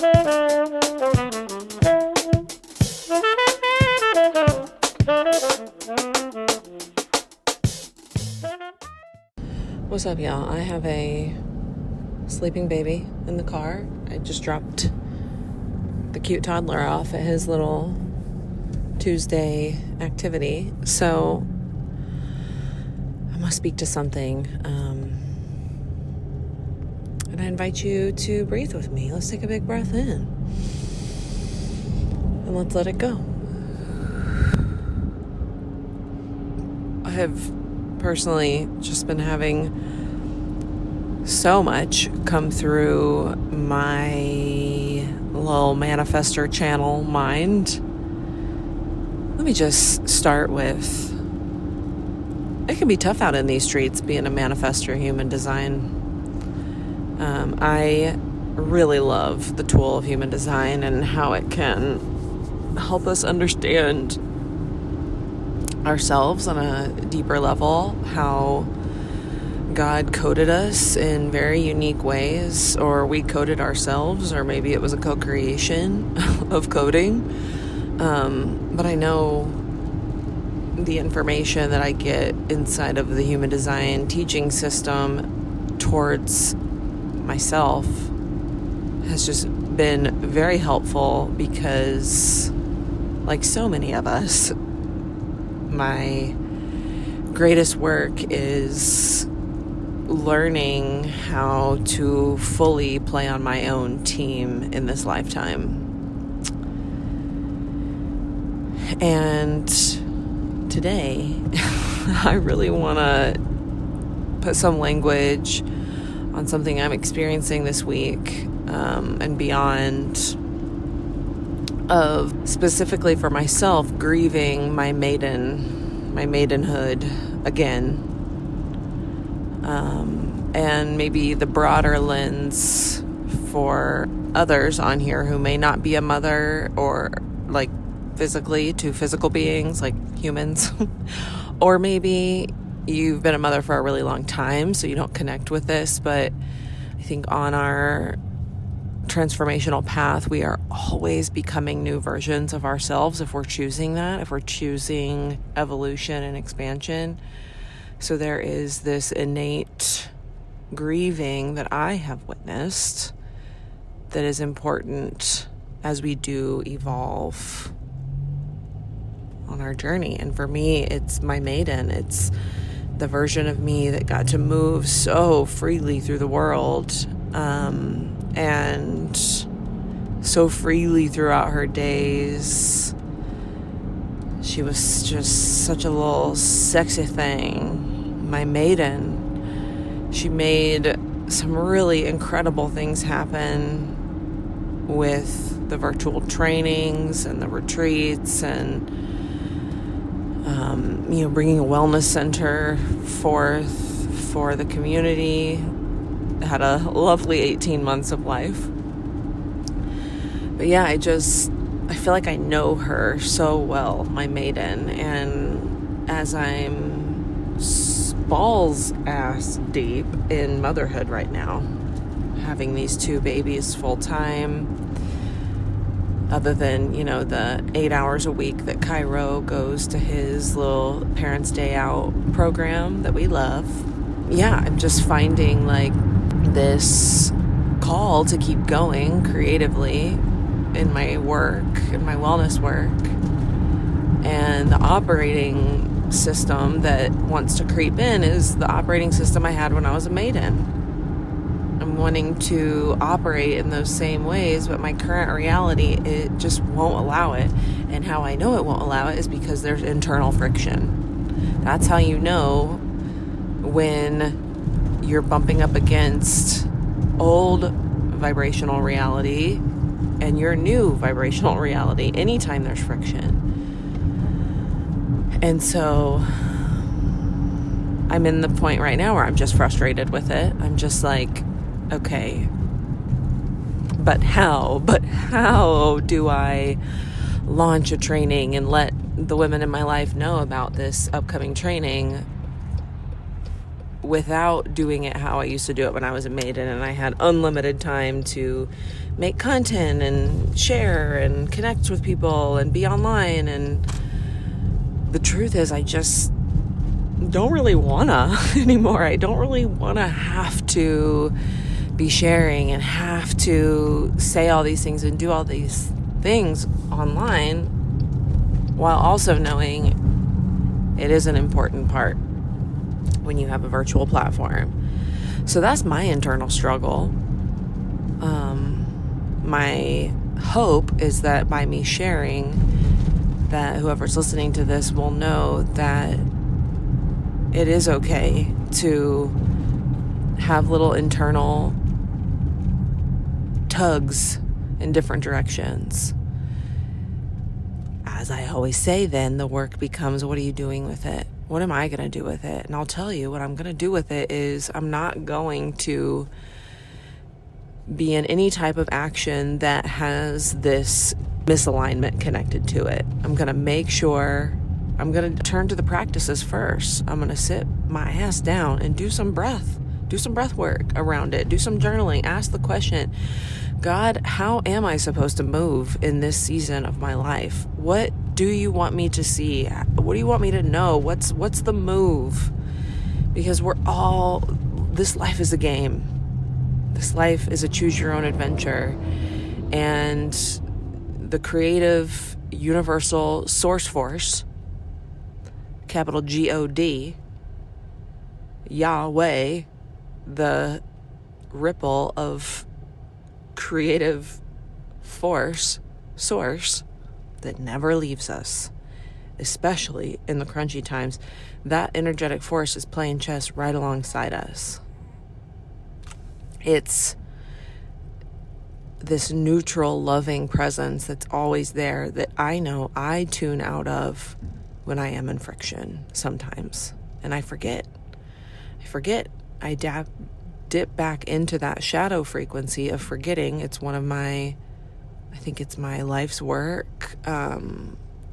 What's up, y'all? I have a sleeping baby in the car. I just dropped the cute toddler off at his little Tuesday activity. So I must speak to something. And I invite you to breathe with me. Let's take a big breath in. And let's let it go. I have personally just been having so much come through my little manifestor channel mind. Let me just start with, it can be tough out in these streets being a manifestor human design. I really love the tool of human design and how it can help us understand ourselves on a deeper level, how God coded us in very unique ways, or we coded ourselves, or maybe it was a co-creation of coding. But I know the information that I get inside of the human design teaching system towards myself has just been very helpful because, like so many of us, my greatest work is learning how to fully play on my own team in this lifetime. And today, I really want to put some language on something I'm experiencing this week and beyond, of specifically for myself, grieving my maidenhood again. And maybe the broader lens for others on here who may not be a mother, or like physically, to physical beings like humans, or maybe you've been a mother for a really long time so you don't connect with this. But I think on our transformational path, we are always becoming new versions of ourselves if we're choosing that, if we're choosing evolution and expansion. So there is this innate grieving that I have witnessed that is important as we do evolve on our journey. And for me, it's my maiden. It's the version of me that got to move so freely through the world, and so freely throughout her days. She was just such a little sexy thing. My maiden. She made some really incredible things happen with the virtual trainings and the retreats, and bringing a wellness center forth for the community. Had a lovely 18 months of life. But yeah, I feel like I know her so well, my maiden. And as I'm balls ass deep in motherhood right now, having these two babies full time, other than, the 8 hours a week that Cairo goes to his little Parents' Day Out program that we love. Yeah, I'm just finding like this call to keep going creatively in my work, in my wellness work, and the operating system that wants to creep in is the operating system I had when I was a maiden. I'm wanting to operate in those same ways, but my current reality, it just won't allow it. And how I know it won't allow it is because there's internal friction. That's how you know when you're bumping up against old vibrational reality and your new vibrational reality anytime there's friction. And so I'm in the point right now where I'm just frustrated with it. I'm just like, okay, but how do I launch a training and let the women in my life know about this upcoming training without doing it how I used to do it when I was a maiden and I had unlimited time to make content and share and connect with people and be online. And the truth is, I just don't really wanna anymore. I don't really wanna have to be sharing and have to say all these things and do all these things online, while also knowing it is an important part when you have a virtual platform. So that's my internal struggle. My hope is that by me sharing, that whoever's listening to this will know that it is okay to have little internal tugs in different directions. As I always say, then the work becomes, what are you doing with it? What am I going to do with it? And I'll tell you what I'm going to do with it is I'm not going to be in any type of action that has this misalignment connected to it. I'm going to make sure I'm going to turn to the practices first. I'm going to sit my ass down and do some breath work around it, do some journaling, ask the question, God, how am I supposed to move in this season of my life? What do you want me to see? What do you want me to know? What's the move? Because this life is a game. This life is a choose your own adventure. And the creative, universal source force, capital God, Yahweh, the ripple of creative source that never leaves us, especially in the crunchy times, that energetic force is playing chess right alongside us. It's this neutral, loving presence that's always there that I know I tune out of when I am in friction sometimes. And I forget. I dip back into that shadow frequency of forgetting. It's one of my, I think it's my life's work.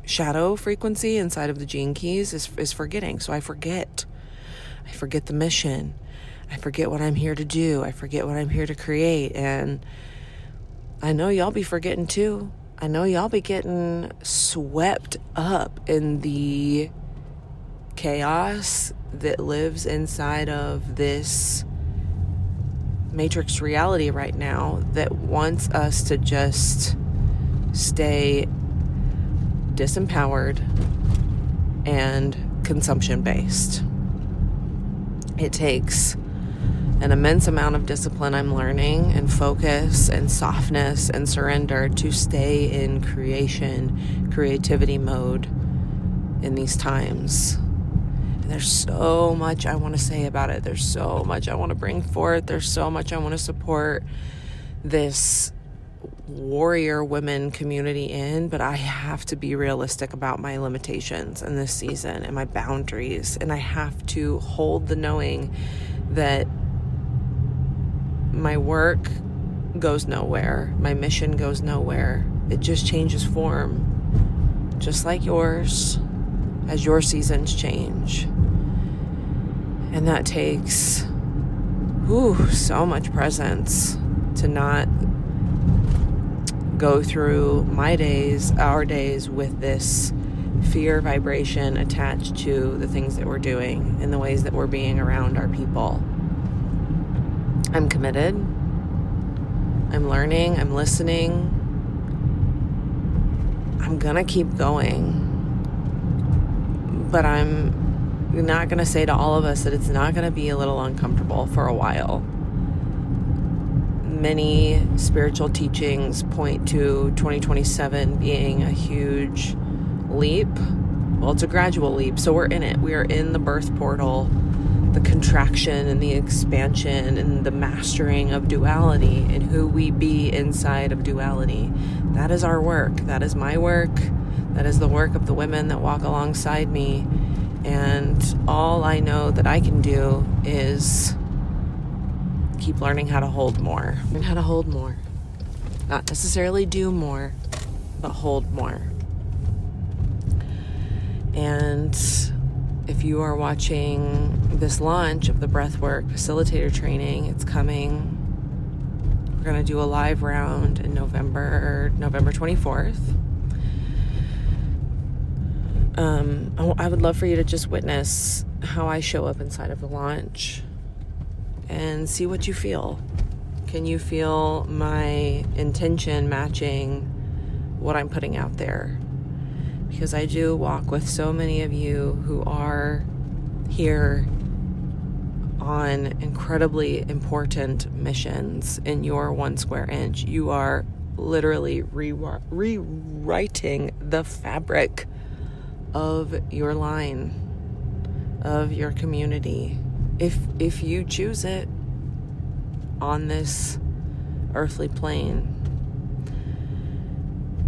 Shadow frequency inside of the Gene Keys is forgetting. So I forget the mission. I forget what I'm here to do. I forget what I'm here to create. And I know y'all be forgetting too. I know y'all be getting swept up in the chaos that lives inside of this matrix reality right now that wants us to just stay disempowered and consumption based. It takes an immense amount of discipline, I'm learning, and focus and softness and surrender to stay in creativity mode in these times. And there's so much I want to say about it. There's so much I want to bring forth. There's so much I want to support this warrior women community in, but I have to be realistic about my limitations in this season and my boundaries. And I have to hold the knowing that my work goes nowhere. My mission goes nowhere. It just changes form, just like yours, as your seasons change. And that takes so much presence to not go through my days, our days, with this fear vibration attached to the things that we're doing and the ways that we're being around our people. I'm committed. I'm learning. I'm listening. I'm gonna keep going. But I'm not gonna say to all of us that it's not gonna be a little uncomfortable for a while. Many spiritual teachings point to 2027 being a huge leap. Well, it's a gradual leap, so we're in it. We are in the birth portal, the contraction and the expansion and the mastering of duality and who we be inside of duality. That is our work. That is my work. That is the work of the women that walk alongside me. And all I know that I can do is keep learning how to hold more. Learn how to hold more. Not necessarily do more, but hold more. And if you are watching this launch of the breathwork facilitator training, it's coming We're going to do a live round in November 24th. I would love for you to just witness how I show up inside of the launch and see what you feel. Can you feel my intention matching what I'm putting out there? Because I do walk with so many of you who are here on incredibly important missions in your 1 square inch. You are literally rewriting the fabric of your line, of your community, if you choose it on this earthly plane.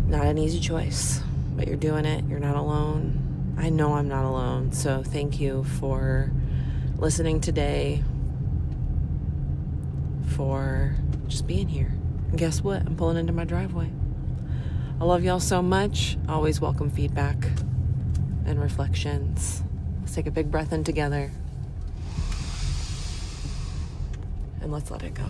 Not an easy choice, but you're doing it. You're not alone. I know I'm not alone. So thank you for listening today, for just being here. And guess what? I'm pulling into my driveway. I love y'all so much. Always welcome feedback and reflections. Let's take a big breath in together. And let's let it go.